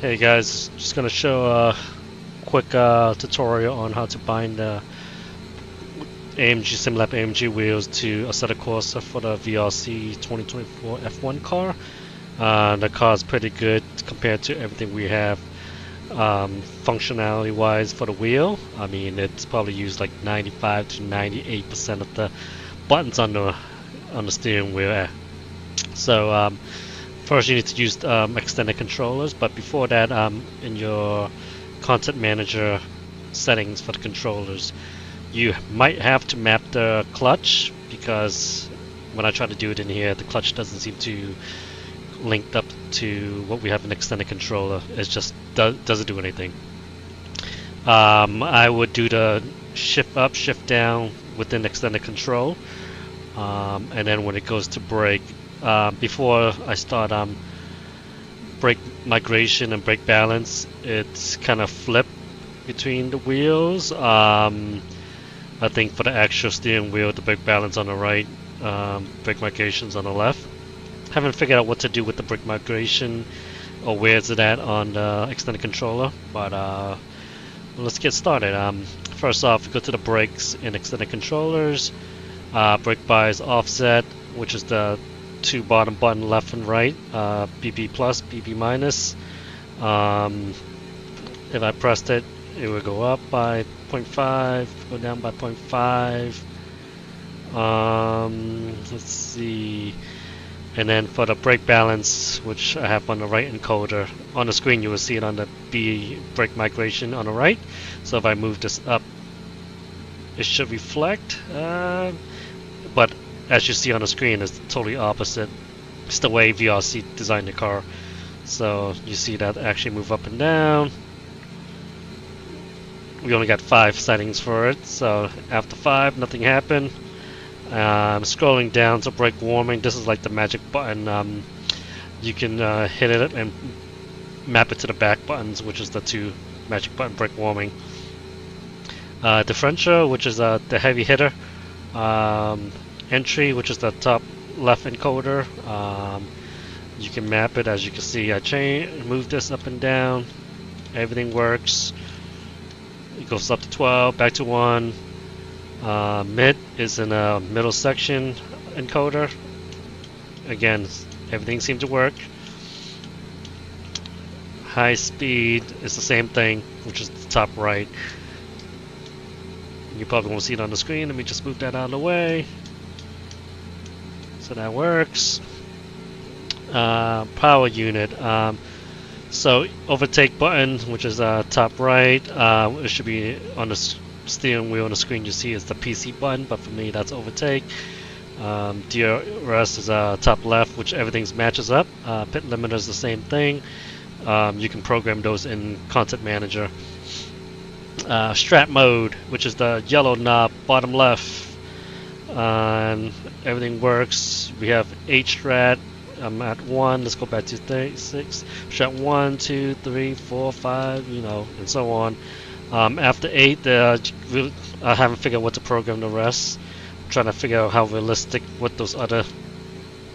Hey guys, just gonna show a quick tutorial on how to bind the AMG SimLab AMG wheels to Assetto Corsa for the VRC 2024 F1 car. The car is pretty good compared to everything we have functionality wise for the wheel. I mean, it's probably used like 95 to 98% of the buttons on the steering wheel. So first, you need to use extended controllers, but before that, in your content manager settings for the controllers, you might have to map the clutch, because when I try to do it in here, the clutch doesn't seem to link up to what we have in extended controller. It just doesn't do anything. I would do the shift up, shift down within extended control, and then when it goes to brake, before I start brake migration and brake balance, it's kind of flipped between the wheels. I think for the actual steering wheel, the brake balance on the right, brake migration's on the left. Haven't figured out what to do with the brake migration or where is it at on the extended controller, but let's get started. First off, go to the brakes in extended controllers, brake bias offset, which is the two bottom button left and right, BB plus, BB minus. If I pressed it, it would go up by 0.5, go down by 0.5. Let's see. And then for the brake balance, which I have on the right encoder, on the screen you will see it on the B brake migration on the right. So if I move this up, it should reflect. But as you see on the screen, it's totally opposite. It's the way VRC designed the car. So you see that actually move up and down. We only got 5 settings for it, so after 5, nothing happened. Scrolling down to brake warming, this is like the magic button. You can hit it and map it to the back buttons, which is the 2 magic button brake warming. Differential, which is the heavy hitter. Entry, which is the top left encoder. You can map it, as you can see. I move this up and down. Everything works. It goes up to 12, back to 1. Mid is in a middle section encoder. Again, everything seemed to work. High speed is the same thing, which is the top right. You probably won't see it on the screen. Let me just move that out of the way. So that works. Power unit. So overtake button, which is top right. It should be on the steering wheel on the screen. You see is the PC button, but for me that's overtake. DRS is top left, which everything matches up. Pit limiter is the same thing. You can program those in Content Manager. Strat mode, which is the yellow knob bottom left. Everything works. We have H strat. I'm at 1. Let's go back to 6. Strat 1, 2, 3, 4, 5, and so on. After 8, I haven't figured out what to program the rest. I'm trying to figure out how realistic what those other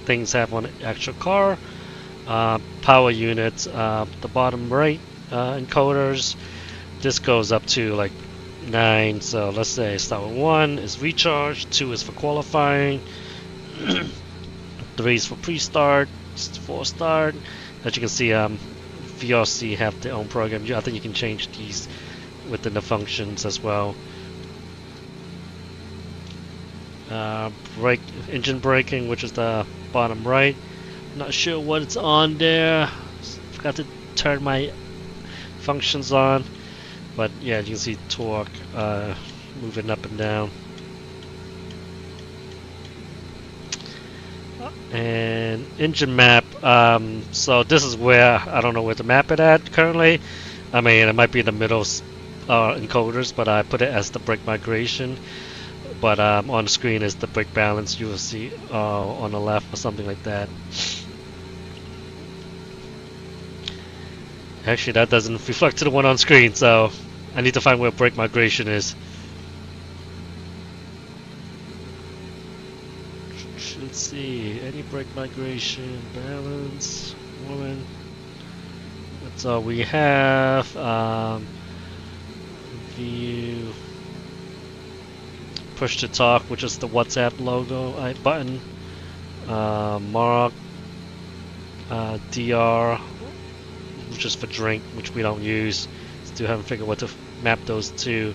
things have on the actual car. Power units, the bottom right encoders. This goes up to like 9. So let's say start with 1 is recharge, 2 is for qualifying, 3 is for pre-start, 4 start. As you can see, VRC have their own program. I think you can change these within the functions as well. Engine braking, which is the bottom right. Not sure what it's on there. Forgot to turn my functions on. But yeah, you can see torque moving up and down. And engine map. So this is where I don't know where to map it at currently. I mean, it might be in the middle encoders, but I put it as the brake migration. But on the screen is the brake balance. You will see on the left or something like that. Actually, that doesn't reflect to the one on screen, so I need to find where brake migration is. Let's see, any brake migration, balance, woman. So we have view, push to talk, which is the WhatsApp logo button, mark, DR, which is for drink, which we don't use. Still haven't figured what to map those to.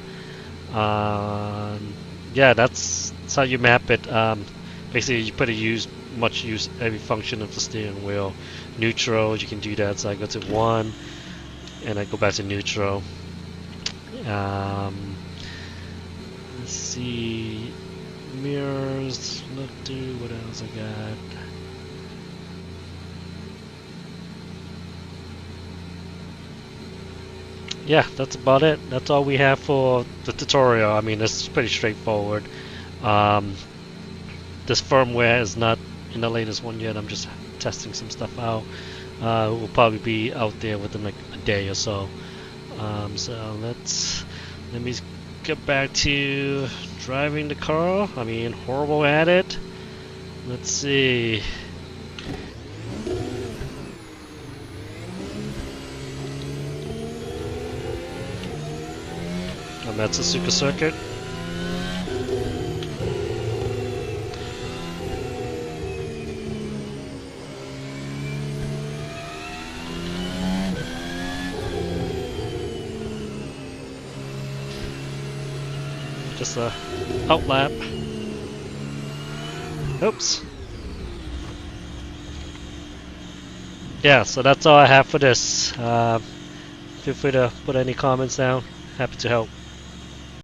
Yeah, that's how you map it. Basically, you put use every function of the steering wheel. Neutral, you can do that. So I go to 1, and I go back to neutral. Let's see, mirrors. Look, do what else I got? Yeah, that's about it. That's all we have for the tutorial. I mean, it's pretty straightforward. Um, this firmware is not in the latest one yet. I'm just testing some stuff out. It will probably be out there within like a day or so. So let me get back to driving the car. I mean, horrible at it. Let's see. I'm at Suzuka Circuit. Just a outlap. Oops. Yeah, so that's all I have for this. Feel free to put any comments down. Happy to help.